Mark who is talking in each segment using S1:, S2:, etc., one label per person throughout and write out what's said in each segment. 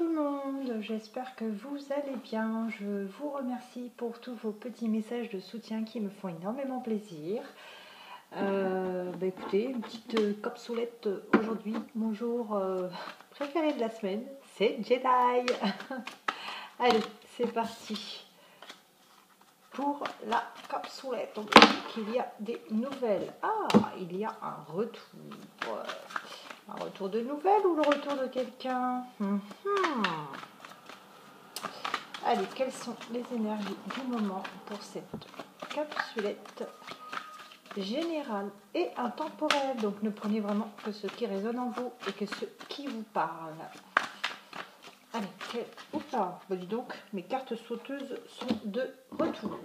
S1: tout le monde, j'espère que vous allez bien. Je vous remercie pour tous vos petits messages de soutien qui me font énormément plaisir. Écoutez, une petite capsoulette aujourd'hui. Mon jour préféré de la semaine, c'est Jedi. Allez, c'est parti pour la capsoulette. On me dit qu'il y a des nouvelles. Ah, il y a un retour. Un retour de nouvelles ou le retour de quelqu'un? Allez, quelles sont les énergies du moment pour cette capsulette générale et intemporelle? Donc ne prenez vraiment que ce qui résonne en vous et que ce qui vous parle. Allez, oula, dis donc, mes cartes sauteuses sont de retour.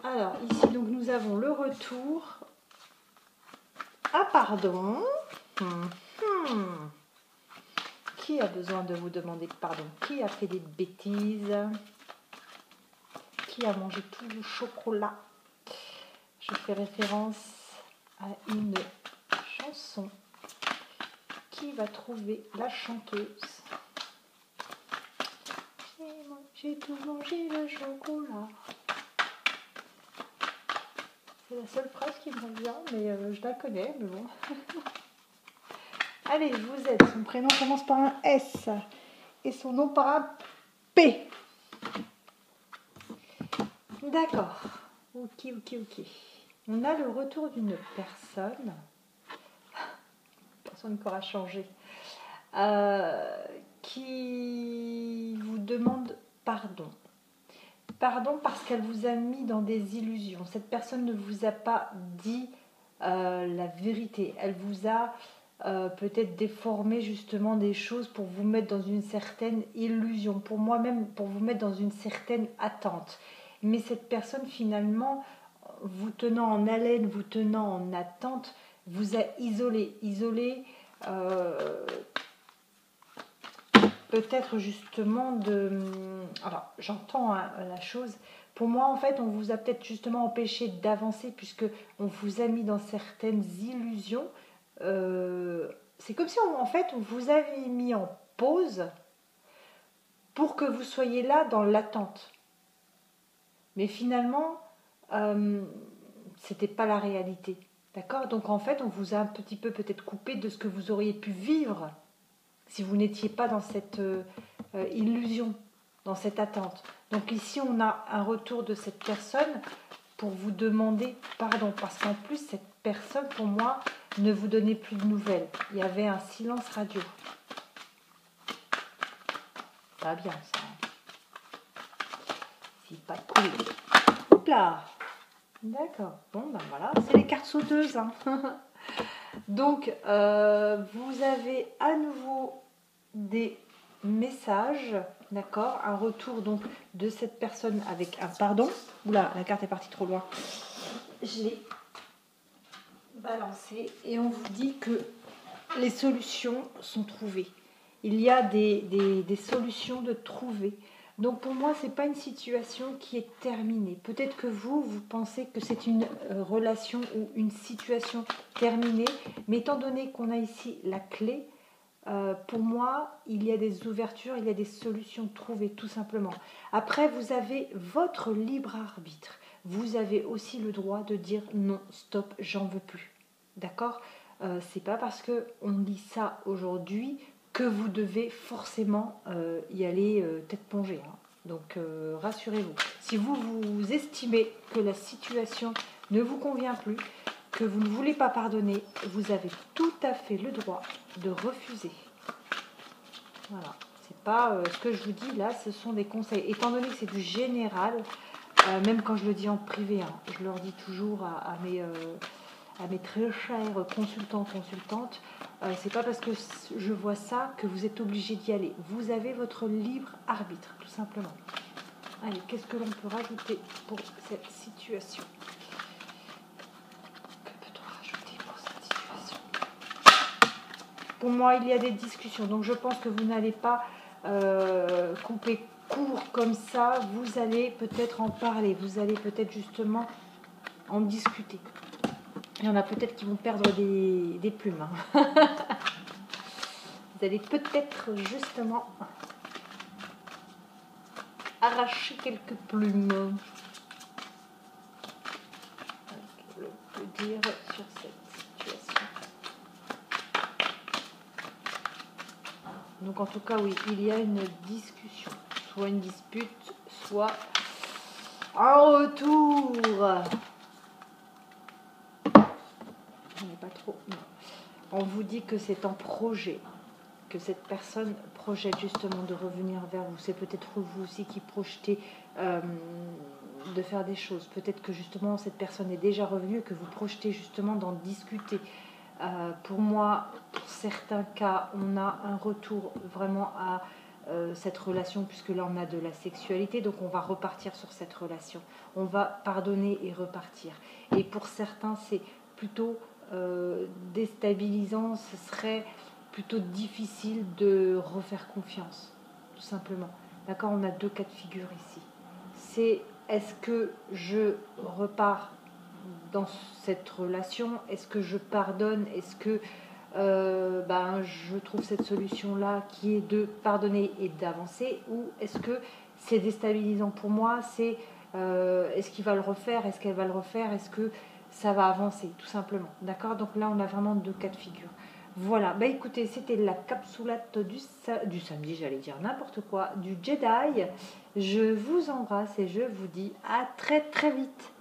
S1: Alors, ici, donc, nous avons le retour. Ah, pardon. Qui a besoin de vous demander pardon? Qui a fait des bêtises? Qui a mangé tout le chocolat? Je fais référence à une chanson. Qui va trouver la chanteuse? J'ai tout mangé le chocolat. C'est la seule phrase qui me revient, mais je la connais, mais bon. Allez, vous êtes. Son prénom commence par un S et son nom par un P. D'accord. Ok. On a le retour d'une personne. Personne qui aura changé. Qui vous demande pardon. Pardon parce qu'elle vous a mis dans des illusions. Cette personne ne vous a pas dit la vérité. Elle vous a peut-être déformé justement des choses pour vous mettre dans une certaine illusion. Pour moi-même, pour vous mettre dans une certaine attente. Mais cette personne finalement, vous tenant en haleine, vous tenant en attente, vous a isolé. Peut-être justement de... Alors, j'entends la chose. Pour moi, en fait, on vous a peut-être justement empêché d'avancer puisque on vous a mis dans certaines illusions. C'est comme si, en fait, on vous avait mis en pause pour que vous soyez là dans l'attente. Mais finalement, c'était pas la réalité. D'accord? Donc, en fait, on vous a un petit peu peut-être coupé de ce que vous auriez pu vivre si vous n'étiez pas dans cette illusion, dans cette attente. Donc ici, on a un retour de cette personne pour vous demander pardon. Parce qu'en plus, cette personne, pour moi, ne vous donnait plus de nouvelles. Il y avait un silence radio. Pas bien, ça. C'est pas cool. Hop là. D'accord. Bon, ben voilà. C'est les cartes sauteuses. Hein. Donc, vous avez à nouveau des messages, d'accord, un retour donc de cette personne avec un pardon. Oula, la carte est partie trop loin. Je l'ai balancée et on vous dit que les solutions sont trouvées. Il y a des solutions de trouver. Donc pour moi, ce n'est pas une situation qui est terminée. Peut-être que vous pensez que c'est une relation ou une situation terminée, mais étant donné qu'on a ici la clé, pour moi, il y a des ouvertures, il y a des solutions trouvées, tout simplement. Après, vous avez votre libre arbitre. Vous avez aussi le droit de dire non, stop, j'en veux plus. D'accord ? C'est pas parce qu'on lit ça aujourd'hui que vous devez forcément y aller tête plongée. Hein. Donc, rassurez-vous. Si vous estimez que la situation ne vous convient plus, que vous ne voulez pas pardonner, vous avez tout à fait le droit de refuser. Voilà, c'est pas ce que je vous dis là, ce sont des conseils. Étant donné que c'est du général, même quand je le dis en privé, hein, je leur dis toujours à mes très chers consultants, consultantes, c'est pas parce que je vois ça que vous êtes obligé d'y aller. Vous avez votre libre arbitre, tout simplement. Allez, qu'est-ce que l'on peut rajouter pour cette situation ? Pour moi, il y a des discussions. Donc, je pense que vous n'allez pas couper court comme ça. Vous allez peut-être en parler. Vous allez peut-être justement en discuter. Il y en a peut-être qui vont perdre des plumes. Hein. Vous allez peut-être justement arracher quelques plumes. On peut dire sur cette situation. Donc en tout cas, oui, il y a une discussion, soit une dispute, soit un retour. On n'est pas trop. Non. On vous dit que c'est en projet, que cette personne projette justement de revenir vers vous. C'est peut-être vous aussi qui projetez de faire des choses. Peut-être que justement cette personne est déjà revenue, que vous projetez justement d'en discuter. Pour moi, pour certains cas, on a un retour vraiment à cette relation, puisque là on a de la sexualité, donc on va repartir sur cette relation. On va pardonner et repartir. Et pour certains, c'est plutôt déstabilisant, ce serait plutôt difficile de refaire confiance, tout simplement. D'accord, on a deux cas de figure ici. C'est est-ce que je repars dans cette relation, est-ce que je pardonne, est-ce que je trouve cette solution-là qui est de pardonner et d'avancer, ou est-ce que c'est déstabilisant pour moi, c'est est-ce qu'il va le refaire, est-ce qu'elle va le refaire, est-ce que ça va avancer, tout simplement. D'accord, donc là on a vraiment deux cas de figure. Voilà, bah écoutez, c'était la capsoulate du samedi, j'allais dire n'importe quoi, du Jedi. Je vous embrasse et je vous dis à très très vite.